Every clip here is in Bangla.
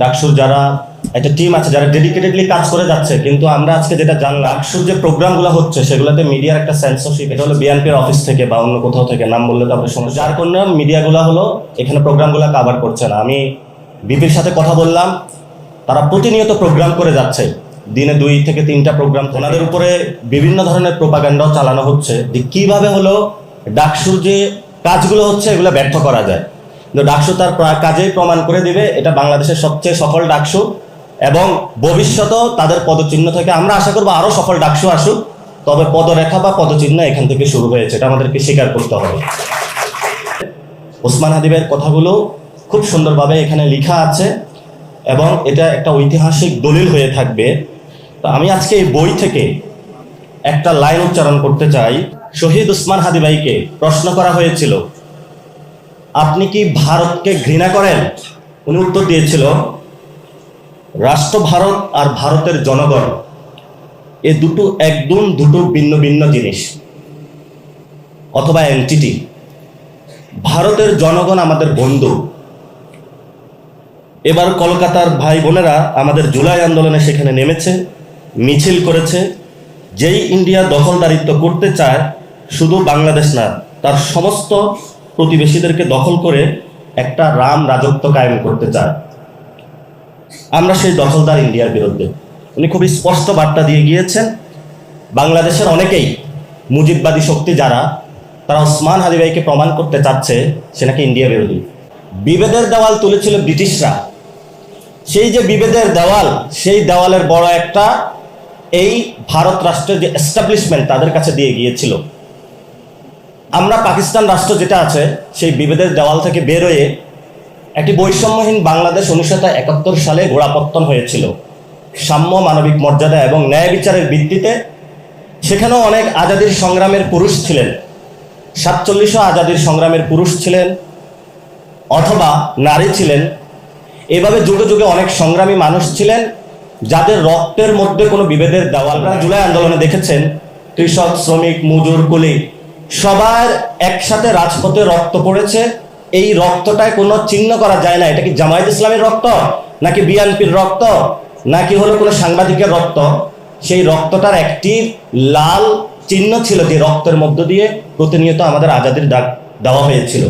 ডাকসুর যারা একটা টিম আছে যারা ডেডিকেটেডলি কাজ করে যাচ্ছে, কিন্তু আমরা আজকে যেটা জানলাম ডাকসুর যে প্রোগ্রামগুলো হচ্ছে সেগুলোতে মিডিয়ার একটা সেন্সরশিপ, এটা হলো বিএনপির অফিস থেকে বা অন্য কোথাও থেকে, নাম বললে তো আপনার সমস্যা, যার কারণে মিডিয়াগুলো হলো এখানে প্রোগ্রামগুলো কভার করছে না। আমি বিপির সাথে কথা বললাম, তারা প্রতিনিয়ত প্রোগ্রাম করে যাচ্ছে, দিনে 2 থেকে 3টা প্রোগ্রাম, ওনাদের উপরে বিভিন্ন ধরনের প্রোপাগান্ডাও চালানো হচ্ছে যে কিভাবে হলো ডাকসুর যে কাজগুলো হচ্ছে এগুলো ব্যর্থ করা যায়। কিন্তু ডাকসু তার কাজেই প্রমাণ করে দিবে এটা বাংলাদেশের সবচেয়ে সফল ডাকসু, এবং ভবিষ্যতেও তাদের পদচিহ্ন থেকে আমরা আশা করবো আরো সফল ডাকসু আসুক, তবে পদরেখা বা পদচিহ্ন এখান থেকে শুরু হয়েছে, এটা আমাদেরকে স্বীকার করতে হবে। ওসমান হাদি ভাইয়ের কথাগুলো খুব সুন্দরভাবে এখানে লেখা আছে এবং এটা একটা ঐতিহাসিক দলিল হয়ে থাকবে। তো আমি আজকে এই বই থেকে একটা লাইন উচ্চারণ করতে চাই। শহীদ ওসমান হাদি ভাইকে প্রশ্ন করা হয়েছিল, আপনি কি ভারতকে ঘৃণা করেন? উনি উত্তর দিয়েছিল, রাষ্ট্র ভারত আর ভারতের জনগণ এ দুটো ভিন্ন ভিন্ন জিনিস অথবা এন্টিটি। ভারতের জনগণ আমাদের বন্ধু। এবার কলকাতার ভাই বোনেরা আমাদের জুলাই আন্দোলনে সেখানে নেমেছে, মিছিল করেছে। যেই ইন্ডিয়া দখলদারিত্ব করতে চায় শুধু বাংলাদেশ না, তার সমস্ত প্রতিবেশীদেরকে দখল করে একটা রাম রাজত্ব কায়েম করতে চায়। আমরা সেই দখলদার ইন্ডিয়ার বিরুদ্ধে। উনি খুবই স্পষ্ট বার্তা দিয়ে গিয়েছেন। বাংলাদেশের অনেকেই মুজিববাদী শক্তি যারা, তারা ওসমান হাদি ভাইকে প্রমাণ করতে চাচ্ছে সে নাকি ইন্ডিয়া বিরোধী। বিভেদের দেওয়াল তুলেছিল ব্রিটিশরা। সেই যে বিভেদের দেওয়াল, সেই দেওয়ালের বড় একটা এই ভারত রাষ্ট্রের যে এস্টাবলিশমেন্ট তাদের কাছে দিয়ে গিয়েছিল। আমরা পাকিস্তান রাষ্ট্র যেটা আছে সেই বিভেদের দেওয়াল থেকে বের হয়ে একটি বৈষম্যহীন বাংলাদেশ 1971 সালে গোড়াপত্তন হয়েছিল, সাম্য, মানবিক মর্যাদা এবং ন্যায় বিচারের ভিত্তিতে। সেখানেও অনেক আজাদির সংগ্রামের পুরুষ ছিলেন, 47 আজাদির সংগ্রামের পুরুষ ছিলেন অথবা নারী ছিলেন। এভাবে যুগে যুগে অনেক সংগ্রামী মানুষ ছিলেন যাদের রক্তের মধ্যে কোনো বিভেদের দেওয়াল। আপনারা জুলাই আন্দোলনে দেখেছেন কৃষক, শ্রমিক, মজুর, কুলি সবার একসাথে রাজপথে রক্ত পড়েছে। এই রক্তটায় কোনো চিহ্ন করা যায় না এটা কি জামায়াত ইসলামের রক্ত নাকি বিএনপির রক্ত নাকি হলো কোনো সাংবাদিকের রক্ত। সেই রক্তটার একটি লাল চিহ্ন ছিল যে রক্তের মধ্য দিয়ে প্রতিনিয়ত আমাদের আজাদির ডাক দেওয়া হয়েছিল।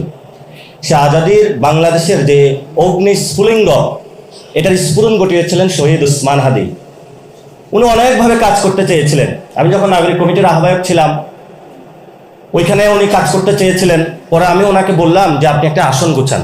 সে আজাদির বাংলাদেশের যে অগ্নি স্ফুলিঙ্গ, এটার স্ফুরণ ঘটিয়েছিলেন শহীদ ওসমান হাদি। উনি অনেকভাবে কাজ করতে চেয়েছিলেন। আমি যখন নাগরিক কমিটির আহ্বায়ক ছিলাম ওইখানে উনি কাজ করতে চেয়েছিলেন। পরে আমি ওনাকে বললাম যে আপনি একটা আসন গুছান।